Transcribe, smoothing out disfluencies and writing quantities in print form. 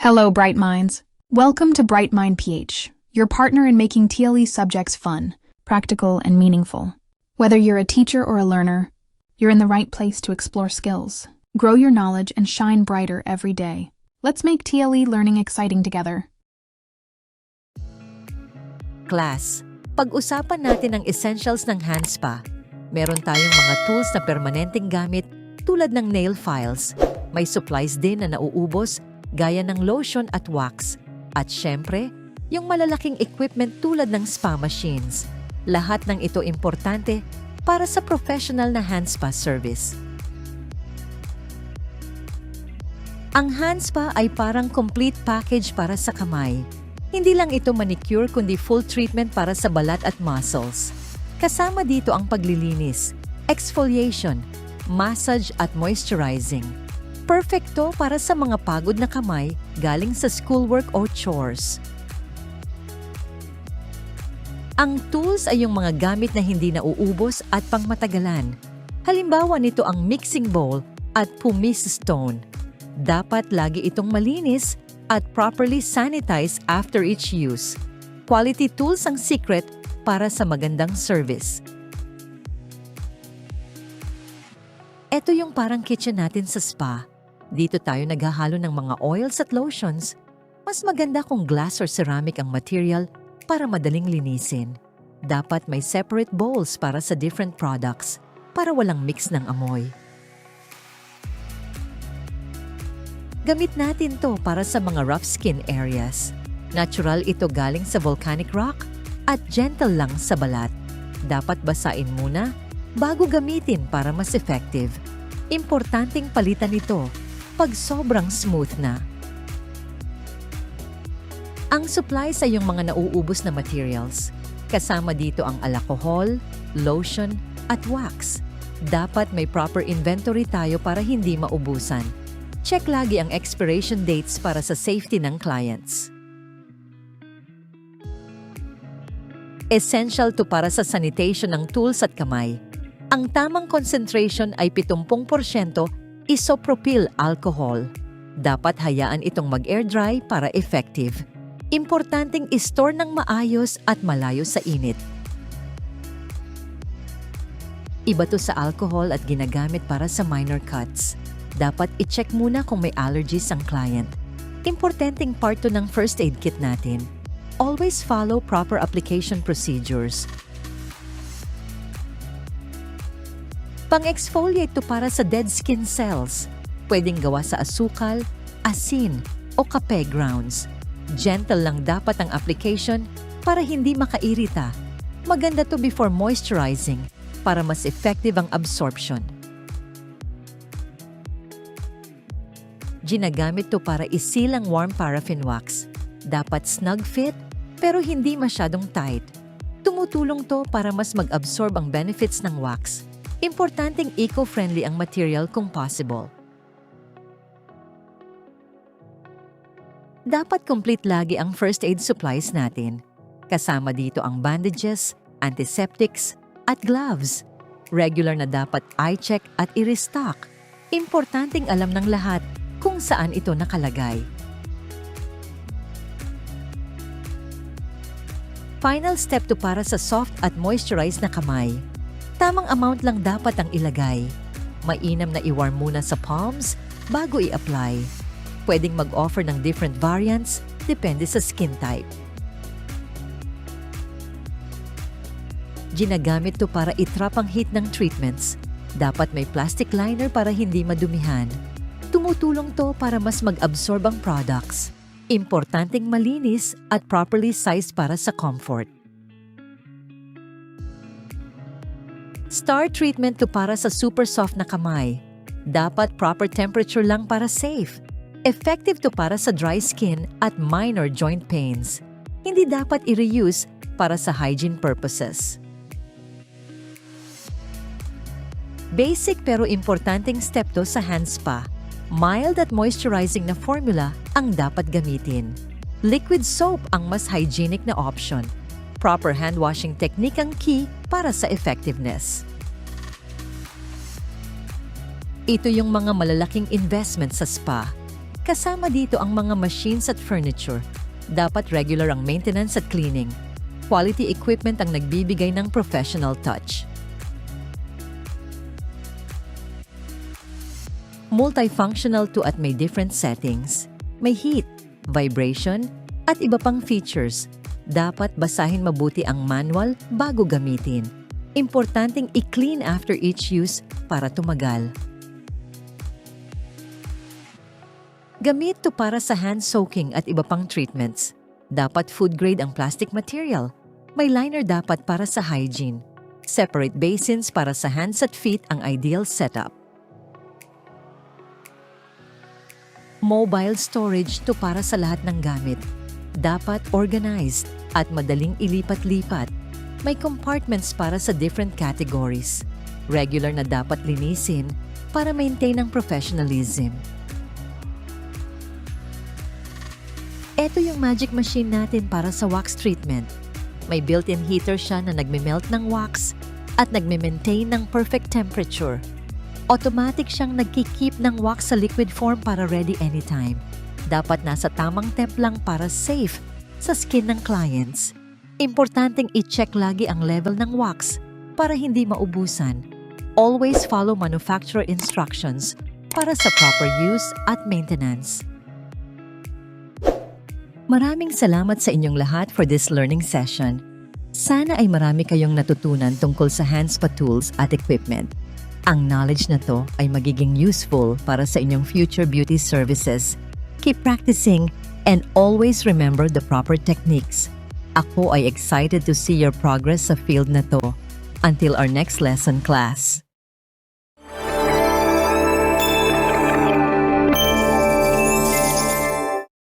Hello, Bright Minds. Welcome to Bright Mind PH, your partner in making TLE subjects fun, practical, and meaningful. Whether you're a teacher or a learner, you're in the right place to explore skills, grow your knowledge, and shine brighter every day. Let's make TLE learning exciting together. Class, pag-usapan natin ang essentials ng hand spa. Meron tayong mga tools na permanenteng gamit tulad ng nail files. May supplies din na nauubos gaya ng lotion at wax. At syempre, yung malalaking equipment tulad ng spa machines. Lahat ng ito importante para sa professional na hand spa service. Ang hand spa ay parang complete package para sa kamay. Hindi lang ito manicure kundi full treatment para sa balat at muscles. Kasama dito ang paglilinis, exfoliation, massage at moisturizing. Perfecto para sa mga pagod na kamay galing sa schoolwork o chores. Ang tools ay yung mga gamit na hindi nauubos at pangmatagalan. Halimbawa nito ang mixing bowl at pumice stone. Dapat lagi itong malinis at properly sanitize after each use. Quality tools ang secret para sa magandang service. Ito yung parang kitchen natin sa spa. Dito tayo naghahalo ng mga oils at lotions. Mas maganda kung glass or ceramic ang material para madaling linisin. Dapat may separate bowls para sa different products para walang mix ng amoy. Gamit natin to para sa mga rough skin areas. Natural ito galing sa volcanic rock at gentle lang sa balat. Dapat basain muna bago gamitin para mas effective. Importanteng palitan ito pag sobrang smooth na. Ang supplies ay yung mga nauubos na materials. Kasama dito ang alcohol, lotion, at wax. Dapat may proper inventory tayo para hindi maubusan. Check lagi ang expiration dates para sa safety ng clients. Essential to para sa sanitation ng tools at kamay. Ang tamang concentration ay 70% isopropyl alcohol. Dapat hayaan itong mag-air dry para effective. Importanteng i-store ng maayos at malayo sa init. Iba to sa alcohol at ginagamit para sa minor cuts. Dapat i-check muna kung may allergies ang client. Importanteng part to ng first aid kit natin. Always follow proper application procedures. Pang-exfoliate to para sa dead skin cells. Pwedeng gawa sa asukal, asin, o kape grounds. Gentle lang dapat ang application para hindi makairita. Maganda to before moisturizing para mas effective ang absorption. Ginagamit to para isilang warm paraffin wax. Dapat snug fit pero hindi masyadong tight. Tumutulong to para mas mag-absorb ang benefits ng wax. Importanteng eco-friendly ang material kung possible. Dapat complete lagi ang first aid supplies natin. Kasama dito ang bandages, antiseptics, at gloves. Regular na dapat i-check at i-restock. Importanteng alam ng lahat kung saan ito nakalagay. Final step to para sa soft at moisturized na kamay. Tamang amount lang dapat ang ilagay. Mainam na i-warm muna sa palms bago i-apply. Pwedeng mag-offer ng different variants depende sa skin type. Ginagamit to para i-trap ang heat ng treatments. Dapat may plastic liner para hindi madumihan. Tumutulong to para mas mag-absorb ang products. Importanteng malinis at properly sized para sa comfort. Star treatment to para sa super soft na kamay. Dapat proper temperature lang para safe. Effective to para sa dry skin at minor joint pains. Hindi dapat i-reuse para sa hygiene purposes. Basic pero importanteng step to sa hand spa. Mild at moisturizing na formula ang dapat gamitin. Liquid soap ang mas hygienic na option. Proper hand washing technique ang key para sa effectiveness. Ito yung mga malalaking investment sa spa. Kasama dito ang mga machines at furniture. Dapat regular ang maintenance at cleaning. Quality equipment ang nagbibigay ng professional touch. Multifunctional to at may different settings. May heat, vibration, at iba pang features. Dapat basahin mabuti ang manual bago gamitin. Importanteng i-clean after each use para tumagal. Gamit to para sa hand soaking at iba pang treatments. Dapat food grade ang plastic material. May liner dapat para sa hygiene. Separate basins para sa hands at feet ang ideal setup. Mobile storage to para sa lahat ng gamit. Dapat organized at madaling ilipat-lipat. May compartments para sa different categories. Regular na dapat linisin para maintain ang professionalism. Ito yung magic machine natin para sa wax treatment. May built-in heater siya na nagme-melt ng wax at nagme-maintain ng perfect temperature. Automatic siyang nagki-keep ng wax sa liquid form para ready anytime. Dapat nasa tamang temp lang para safe sa skin ng clients. Importanteng i-check lagi ang level ng wax para hindi maubusan. Always follow manufacturer instructions para sa proper use at maintenance. Maraming salamat sa inyong lahat for this learning session. Sana ay marami kayong natutunan tungkol sa handspa tools at equipment. Ang knowledge na to ay magiging useful para sa inyong future beauty services. Keep practicing and always remember the proper techniques. Ako ay excited to see your progress sa field na to. Until our next lesson, class.